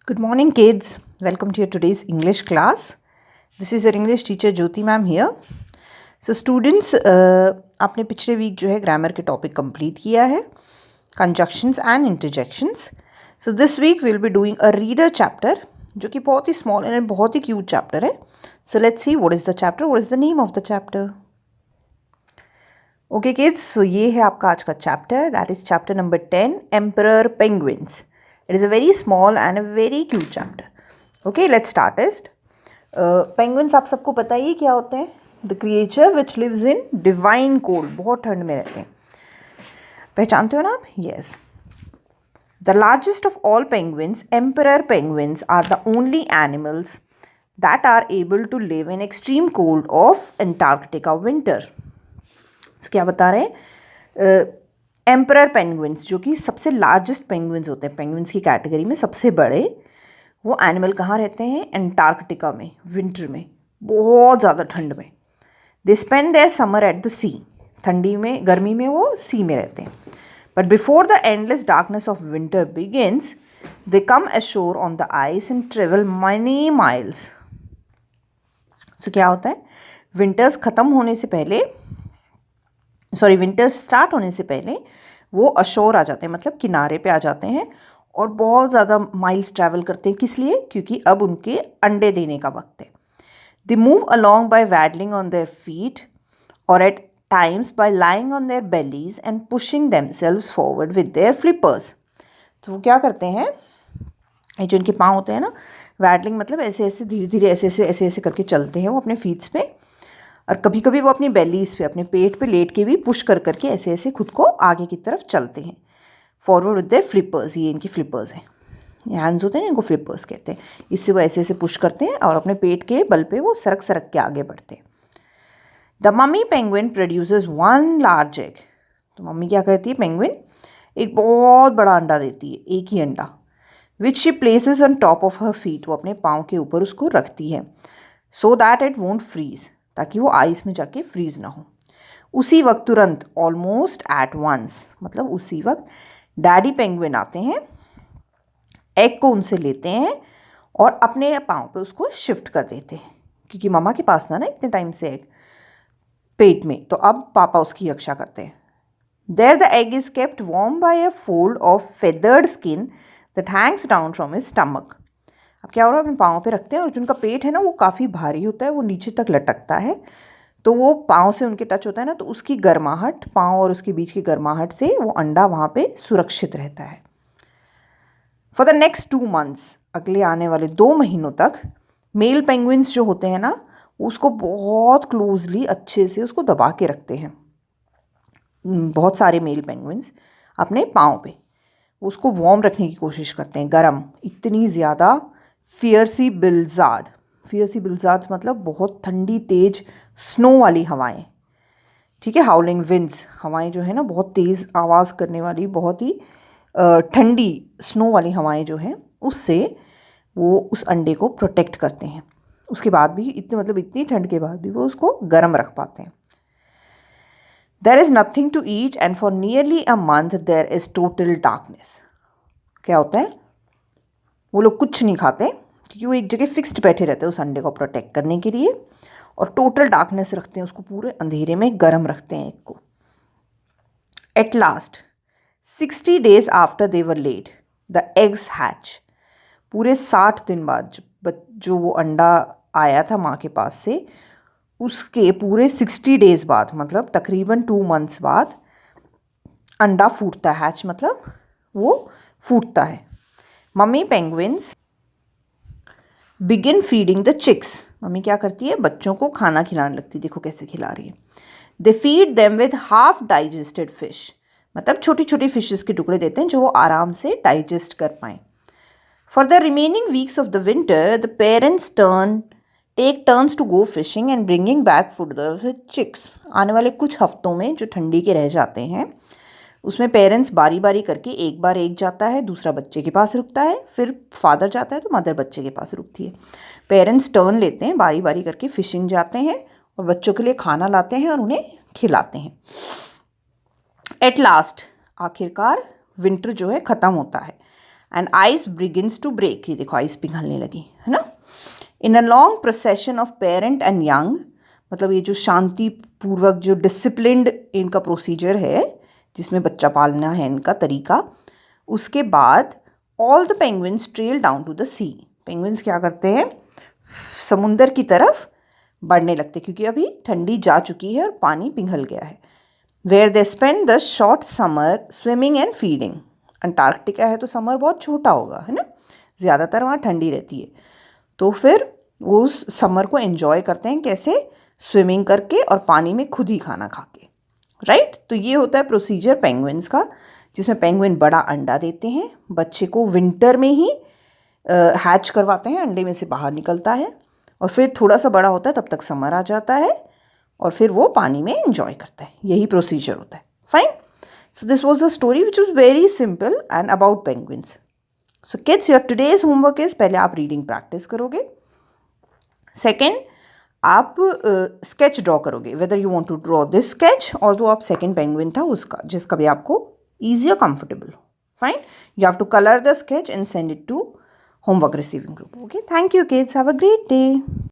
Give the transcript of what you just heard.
Good morning, kids. Welcome to your today's English class. This is your English teacher Jyoti ma'am here. So students, आपने पिछले week जो है grammar के topic complete किया है, conjunctions and interjections. So this week we'll be doing a reader chapter, जो कि बहुत ही small and बहुत ही cute chapter है. So let's see what is the chapter, what is the name of the chapter. Okay kids, so ये है आपका आज का chapter, that is chapter number 10, Emperor Penguins. It is a very small and a very cute chapter. Okay, let's start it. Penguins आप सबको पता ही क्या होते हैं? The creature which lives in divine cold. बहुत ठंड में रहते हैं. पहचानते हो ना आप? Yes. The largest of all penguins, emperor penguins, are the only animals that are able to live in extreme cold of Antarctica winter. So क्या बता रहे हैं? एम्परर पेंगुइन्स जो कि सबसे लार्जेस्ट पेंगुइन्स होते हैं, पेंगुइन्स की कैटेगरी में सबसे बड़े वो एनिमल कहाँ रहते हैं? एंटार्कटिका में, विंटर में, बहुत ज़्यादा ठंड में. They spend their summer at the sea. ठंडी में, गर्मी में वो सी में रहते हैं. But before the endless darkness of winter begins they come ashore on the ice and travel many miles. So क्या होता है? विंटर्स ख़त्म होने से पहले, विंटर स्टार्ट होने से पहले वो अशोर आ जाते हैं, मतलब किनारे पे आ जाते हैं और बहुत ज़्यादा माइल्स ट्रैवल करते हैं. किस लिए? क्योंकि अब उनके अंडे देने का वक्त है. They move along by waddling on their feet और at times by lying on their bellies and pushing themselves forward with their flippers. तो वो क्या करते हैं? ये जो इनके पाँव होते हैं ना, वैडलिंग मतलब ऐसे ऐसे धीरे धीरे ऐसे ऐसे करके चलते हैं वो अपने फीट्स पे, और कभी कभी वो अपनी बेलीज पे, अपने पेट पे लेट के भी पुश कर करके ऐसे ऐसे खुद को आगे की तरफ चलते हैं. फॉरवर्ड विद देयर फ्लिपर्स, ये इनकी फ्लिपर्स हैं, ये हैंड्स होते हैं, इनको फ्लिपर्स कहते हैं. इससे वो ऐसे ऐसे पुश करते हैं और अपने पेट के बल पे वो सरक सरक के आगे बढ़ते हैं. The mummy penguin produces one large egg. तो मम्मी क्या करती है? पेंगुइन एक बहुत बड़ा अंडा देती है, एक ही अंडा, which she places on top of her feet. वो अपने पाँव के ऊपर उसको रखती है, so that it won't freeze, ताकि वो आइस में जाके फ्रीज ना हो. उसी वक्त, तुरंत, ऑलमोस्ट एट वंस, मतलब उसी वक्त डैडी पेंगुइन आते हैं, एग को उनसे लेते हैं और अपने पाँव पे उसको शिफ्ट कर देते हैं, क्योंकि मामा के पास ना इतने टाइम से एग पेट में, तो अब पापा उसकी रक्षा करते हैं. There the egg is kept warm by a fold of feathered skin that hangs down from his stomach. अब क्या हो रहा है? अपने पाँव पे रखते हैं और जो उनका पेट है ना वो काफ़ी भारी होता है, वो नीचे तक लटकता है, तो वो पाँव से उनके टच होता है ना, तो उसकी गर्माहट, पाँव और उसके बीच की गर्माहट से वो अंडा वहाँ पे सुरक्षित रहता है. फॉर द नेक्स्ट 2 months, अगले आने वाले 2 महीनों तक, मेल पेंगुइन्स जो होते हैं ना, उसको बहुत क्लोजली अच्छे से उसको दबा के रखते हैं. बहुत सारे मेल पेंगुइन्स अपने पाँव पे उसको वार्म रखने की कोशिश करते हैं, गर्म, इतनी ज़्यादा. फियर्सी बिल्जार्ड्स मतलब बहुत ठंडी तेज स्नो वाली हवाएं, ठीक है, हाउलिंग विंड्स, हवाएं जो है ना बहुत तेज़ आवाज़ करने वाली, बहुत ही ठंडी स्नो वाली हवाएं जो हैं, उससे वो उस अंडे को प्रोटेक्ट करते हैं. उसके बाद भी इतनी ठंड के बाद भी वो उसको गर्म रख पाते हैं. There is nothing to eat and for nearly a month there is total darkness. क्या होता है? वो लोग कुछ नहीं खाते, क्योंकि वो एक जगह फिक्स्ड बैठे रहते हैं उस अंडे को प्रोटेक्ट करने के लिए, और टोटल डार्कनेस रखते हैं, उसको पूरे अंधेरे में गर्म रखते हैं एग को. At last 60 days after they were laid the eggs hatch. पूरे 60 दिन बाद जो वो अंडा आया था माँ के पास से, उसके पूरे 60 days बाद, मतलब तकरीबन 2 months बाद अंडा फूटता है. हैच मतलब वो फूटता है. Mummy penguins begin feeding the chicks. Mummy क्या करती है? बच्चों को खाना खिलाने लगती है. देखो कैसे खिला रही है. They feed them with half digested fish. मतलब छोटी छोटी फिशेस के टुकड़े देते हैं जो वो आराम से डाइजेस्ट कर पाएँ. For the remaining weeks of the winter the parents take turns to go fishing and bringing back food the chicks. आने वाले कुछ हफ्तों में जो ठंडी के रह जाते हैं, उसमें पेरेंट्स बारी बारी करके, एक बार एक जाता है, दूसरा बच्चे के पास रुकता है, फिर फादर जाता है तो मदर बच्चे के पास रुकती है. पेरेंट्स टर्न लेते हैं, बारी बारी करके फिशिंग जाते हैं और बच्चों के लिए खाना लाते हैं और उन्हें खिलाते हैं. एट लास्ट, आखिरकार विंटर जो है ख़त्म होता है. And ice begins to break, ये देखो आइस पिघलने लगी है ना। In a long procession of parent and young, मतलब ये जो शांति पूर्वक जो डिसिप्लिन्ड इनका प्रोसीजर है जिसमें बच्चा पालना है इनका तरीका, उसके बाद all the penguins trail down to the sea, penguins क्या करते हैं समुंदर की तरफ बढ़ने लगते क्योंकि अभी ठंडी जा चुकी है और पानी पिघल गया है। Where they spend the short summer swimming and feeding, Antarctica है तो समर बहुत छोटा होगा है ना, ज़्यादातर वहाँ ठंडी रहती है, तो फिर वो उस समर को एंजॉय करते हैं कैसे, स्विमिंग करके और पानी में खुद ही खाना खा के, राइट। तो ये होता है प्रोसीजर पेंगुइन्स का, जिसमें पेंगुइन बड़ा अंडा देते हैं, बच्चे को विंटर में ही हैच करवाते हैं, अंडे में से बाहर निकलता है और फिर थोड़ा सा बड़ा होता है तब तक समर आ जाता है और फिर वो पानी में एंजॉय करता है, यही प्रोसीजर होता है। Fine, so this was the story which was very simple and about penguins. So kids, your today's homework is, पहले आप रीडिंग प्रैक्टिस करोगे, सेकेंड आप स्केच ड्रॉ करोगे, whether you want to draw this sketch और जो आप second penguin था उसका, जिसका भी आपको ईजी और कंफर्टेबल हो। Fine, you have to color the sketch and send it to homework receiving group. Okay, thank you kids, have a great day.